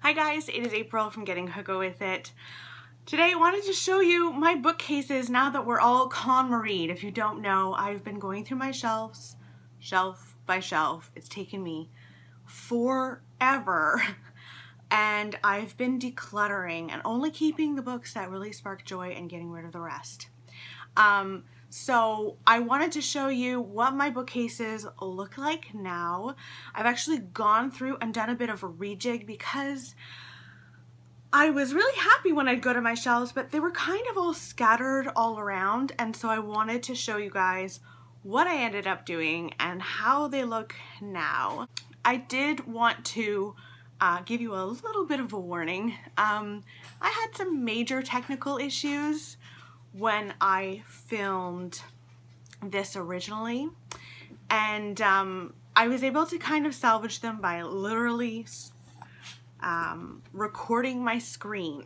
Hi guys, it is April from Getting Hooga With It. Today I wanted to show you my bookcases now that we're all KonMari'd. If you don't know, I've been going through my shelves, shelf by shelf. It's taken me forever. And I've been decluttering and only keeping the books that really spark joy and getting rid of the rest. So I wanted to show you what my bookcases look like now. I've actually gone through and done a bit of a rejig because I was really happy when I'd go to my shelves, but they were kind of all scattered all around, and so I wanted to show you guys what I ended up doing and how they look now. I did want to give you a little bit of a warning. I had some major technical issues when I filmed this originally, and I was able to kind of salvage them by literally recording my screen.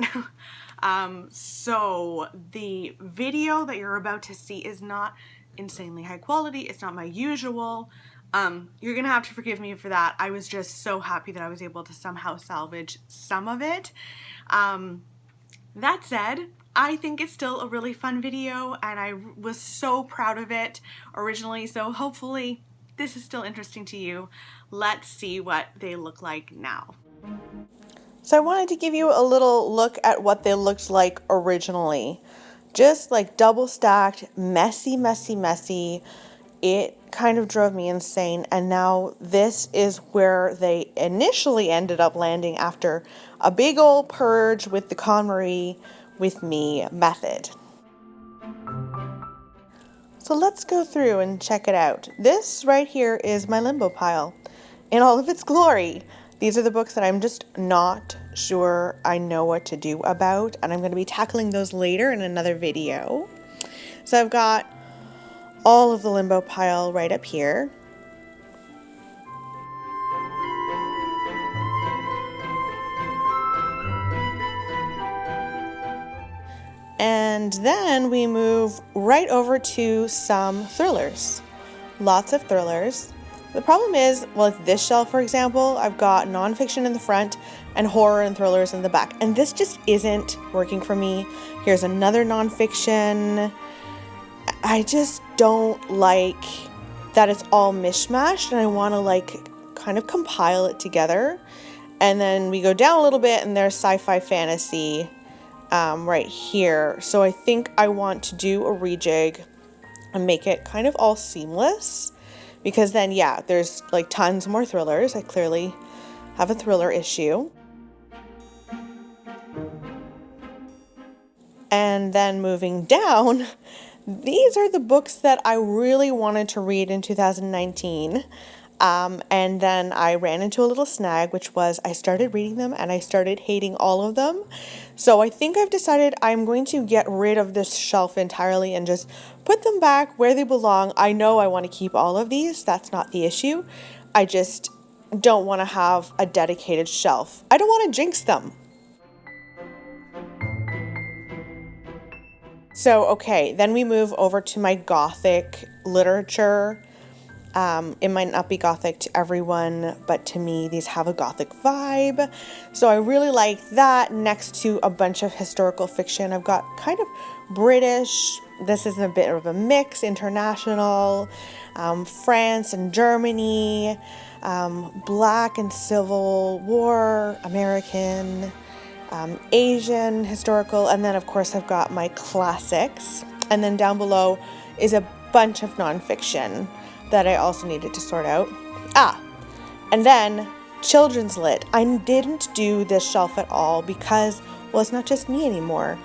So the video that you're about to see is not insanely high quality. It's not my usual. You're gonna have to forgive me for that. I was just so happy that I was able to somehow salvage some of it. That said, I think it's still a really fun video, and I was so proud of it originally, so hopefully this is still interesting to you. Let's see what they look like now. So I wanted to give you a little look at what they looked like originally. Just like double stacked, messy, messy, messy. It kind of drove me insane, and now this is where they initially ended up landing after a big old purge with the KonMari with me method. So let's go through and check it out. This right here is my Limbo Pile in all of its glory. These are the books that I'm just not sure I know what to do about, and I'm going to be tackling those later in another video. So I've got all of the Limbo Pile right up here. And then we move right over to some thrillers. Lots of thrillers. The problem is, well, with this shelf, for example, I've got nonfiction in the front and horror and thrillers in the back. And this just isn't working for me. Here's another nonfiction. I just don't like that it's all mishmashed, and I want to like kind of compile it together. And then we go down a little bit and there's sci-fi fantasy right here. So I think I want to do a rejig and make it kind of all seamless, because then yeah, there's like tons more thrillers. I clearly have a thriller issue. And then moving down, these are the books that I really wanted to read in 2019. And then I ran into a little snag, which was I started reading them and I started hating all of them. So I think I've decided I'm going to get rid of this shelf entirely and just put them back where they belong. I know I want to keep all of these. That's not the issue. I just don't want to have a dedicated shelf. I don't want to jinx them. So, okay, then we move over to my Gothic literature. It might not be Gothic to everyone, but to me, these have a Gothic vibe. So I really like that next to a bunch of historical fiction. I've got kind of British, this is a bit of a mix, international, France and Germany, Black and Civil War, American, Asian, historical, and then of course I've got my classics. And then down below is a bunch of nonfiction that I also needed to sort out. And then children's lit. I didn't do this shelf at all because, well, it's not just me anymore.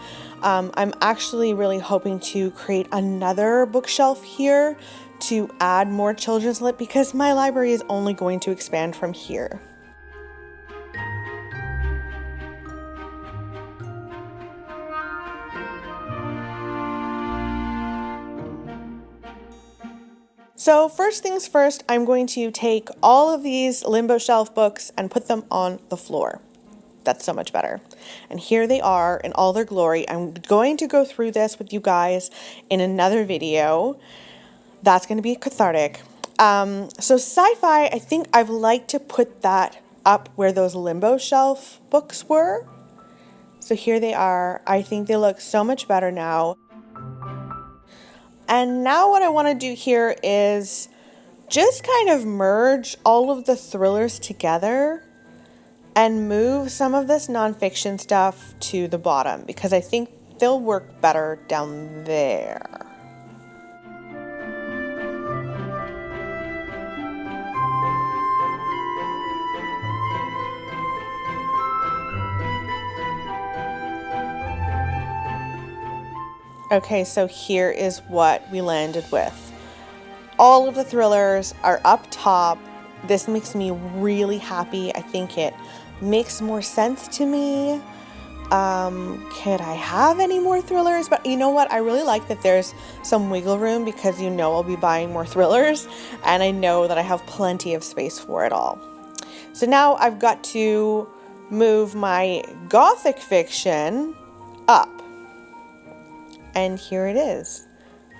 I'm actually really hoping to create another bookshelf here to add more children's lit, because my library is only going to expand from here. So first things first, I'm going to take all of these Limbo Shelf books and put them on the floor. That's so much better. And here they are in all their glory. I'm going to go through this with you guys in another video. That's going to be cathartic. So sci-fi, I think I've liked to put that up where those Limbo Shelf books were. So here they are. I think they look so much better now. And now what I want to do here is just kind of merge all of the thrillers together and move some of this nonfiction stuff to the bottom because I think they'll work better down there. Okay, so here is what we landed with. All of the thrillers are up top. This makes me really happy. I think it makes more sense to me. Could I have any more thrillers? But you know what? I really like that there's some wiggle room because you know I'll be buying more thrillers and I know that I have plenty of space for it all. So now I've got to move my Gothic fiction up. And here it is.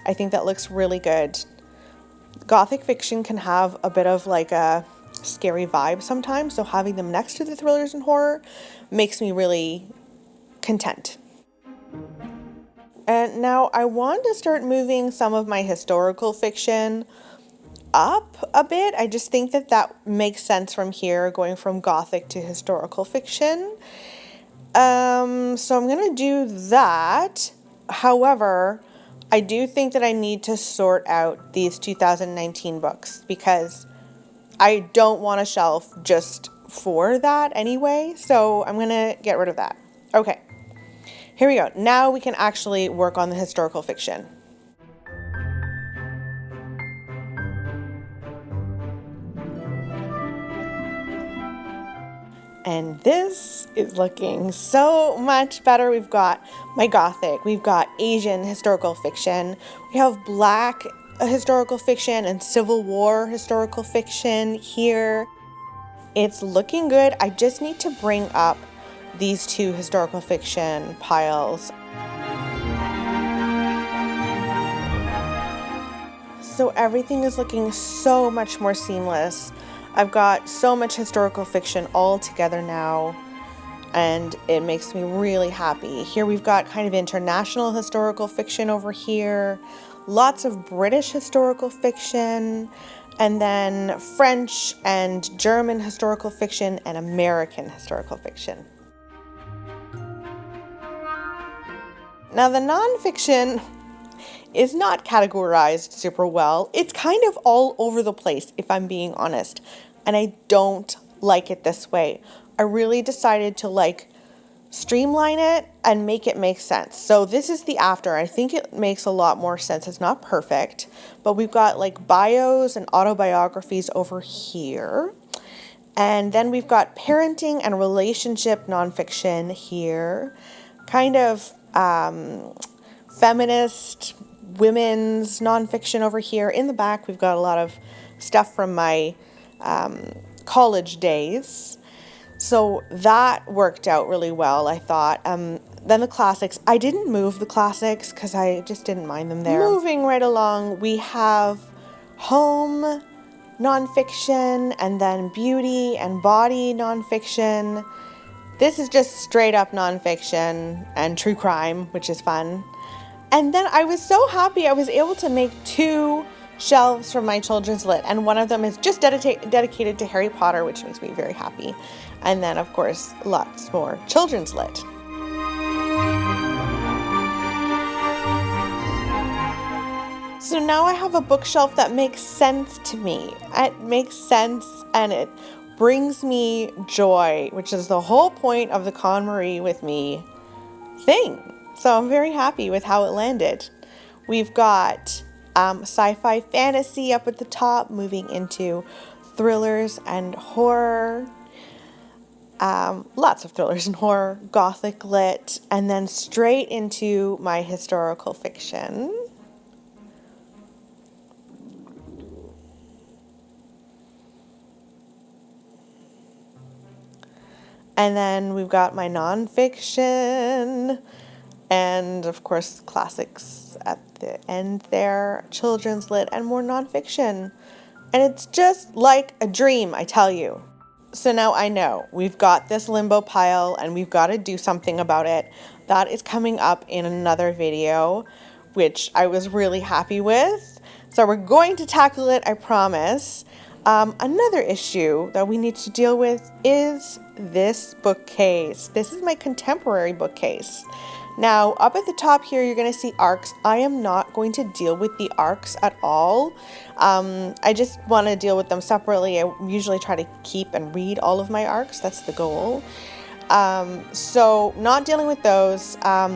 I think that looks really good. Gothic fiction can have a bit of like a scary vibe sometimes, so having them next to the thrillers and horror makes me really content. And now I want to start moving some of my historical fiction up a bit. I just think that that makes sense from here, going from Gothic to historical fiction. So I'm going to do that. However, I do think that I need to sort out these 2019 books because I don't want a shelf just for that anyway. So I'm going to get rid of that. Okay, here we go. Now we can actually work on the historical fiction. And this is looking so much better. We've got my Gothic, we've got Asian historical fiction, we have Black historical fiction and Civil War historical fiction here. It's looking good. I just need to bring up these two historical fiction piles. So everything is looking so much more seamless. I've got so much historical fiction all together now, and it makes me really happy. Here we've got kind of international historical fiction over here, lots of British historical fiction, and then French and German historical fiction and American historical fiction. Now the nonfiction is not categorized super well. It's kind of all over the place, if I'm being honest. And I don't like it this way. I really decided to streamline it and make it make sense. So this is the after. I think it makes a lot more sense. It's not perfect, but we've got bios and autobiographies over here. And then we've got parenting and relationship nonfiction here. Kind of feminist women's nonfiction over here. In the back, we've got a lot of stuff from my college days. So that worked out really well, I thought. Then the classics. I didn't move the classics because I just didn't mind them there. Moving right along, we have home nonfiction and then beauty and body nonfiction. This is just straight up nonfiction and true crime, which is fun. And then I was so happy I was able to make 2 shelves for my children's lit, and one of them is just dedicated to Harry Potter, which makes me very happy. And then, of course, lots more children's lit. So now I have a bookshelf that makes sense to me. It makes sense and it brings me joy, which is the whole point of the Con Marie with me thing. So I'm very happy with how it landed. We've got sci-fi fantasy up at the top, moving into thrillers and horror. Lots of thrillers and horror, Gothic lit, and then straight into my historical fiction. And then we've got my nonfiction, and of course classics at the end there, children's lit, and more nonfiction. And it's just like a dream, I tell you. So now I know we've got this limbo pile and we've got to do something about it. That is coming up in another video, which I was really happy with. So we're going to tackle it, I promise. Another issue that we need to deal with is this bookcase. This is my contemporary bookcase. Now, up at the top here, you're going to see arcs. I am not going to deal with the arcs at all. I just want to deal with them separately. I usually try to keep and read all of my arcs. That's the goal. So not dealing with those.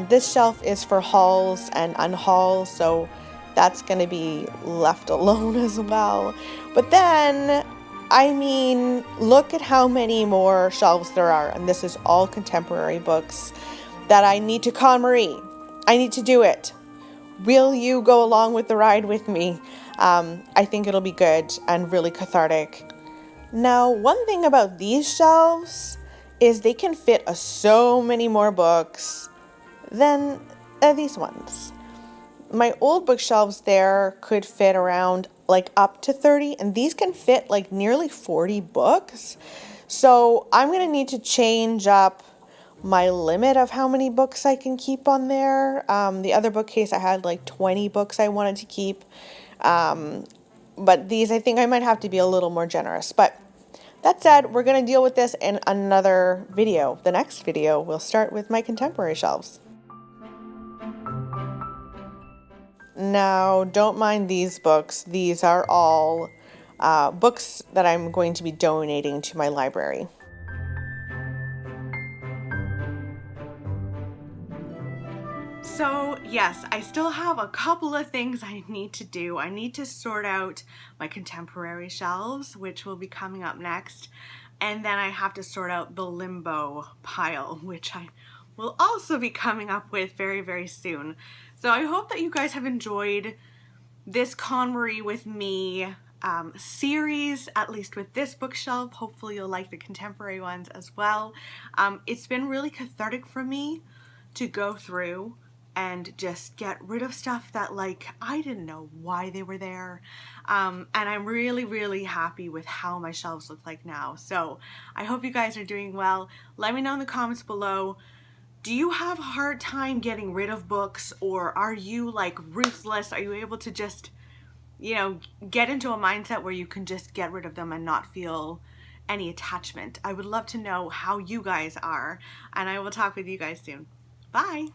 This shelf is for hauls and unhauls, so that's going to be left alone as well. But then, I mean, look at how many more shelves there are, and this is all contemporary books that I need to KonMari. I need to do it. Will you go along with the ride with me? I think it'll be good and really cathartic. Now, one thing about these shelves is they can fit so many more books than these ones. My old bookshelves there could fit around like up to 30, and these can fit like nearly 40 books. So I'm going to need to change up my limit of how many books I can keep on there. The other bookcase I had like 20 books I wanted to keep. But these, I think I might have to be a little more generous. But that said, we're going to deal with this in another video. The next video will start with my contemporary shelves. Now, don't mind these books. These are all books that I'm going to be donating to my library. So yes, I still have a couple of things I need to do. I need to sort out my contemporary shelves, which will be coming up next. And then I have to sort out the limbo pile, which I will also be coming up with very, very soon. So I hope that you guys have enjoyed this KonMari with me series, at least with this bookshelf. Hopefully you'll like the contemporary ones as well. It's been really cathartic for me to go through and just get rid of stuff that, like, I didn't know why they were there. And I'm really, really happy with how my shelves look like now. So I hope you guys are doing well. Let me know in the comments below. Do you have a hard time getting rid of books, or are you like ruthless? Are you able to just, you know, get into a mindset where you can just get rid of them and not feel any attachment? I would love to know how you guys are, and I will talk with you guys soon. Bye!